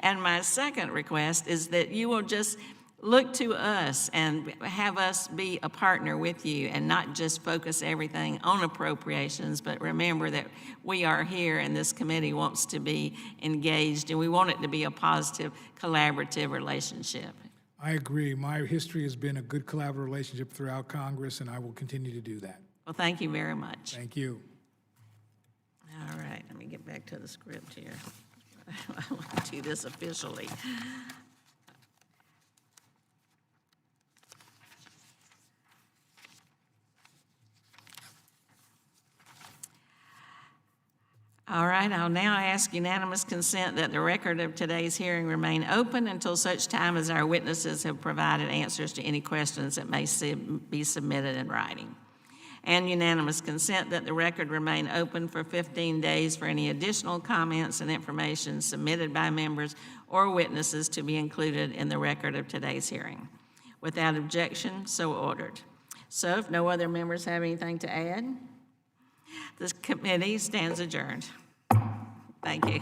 my second request is that you will just look to us and have us be a partner with you and not just focus everything on appropriations, but remember that we are here and this committee wants to be engaged and we want it to be a positive, collaborative relationship. I agree. My history has been a good collaborative relationship throughout Congress, and I will continue to do that. Well, thank you very much. Thank you. All right, let me get back to the script here. I want to do this officially. All right, I'll now ask unanimous consent that the record of today's hearing remain open until such time as our witnesses have provided answers to any questions that may be submitted in writing. And unanimous consent that the record remain open for 15 days for any additional comments and information submitted by members or witnesses to be included in the record of today's hearing. Without objection, so ordered. So if no other members have anything to add, this committee stands adjourned. Thank you.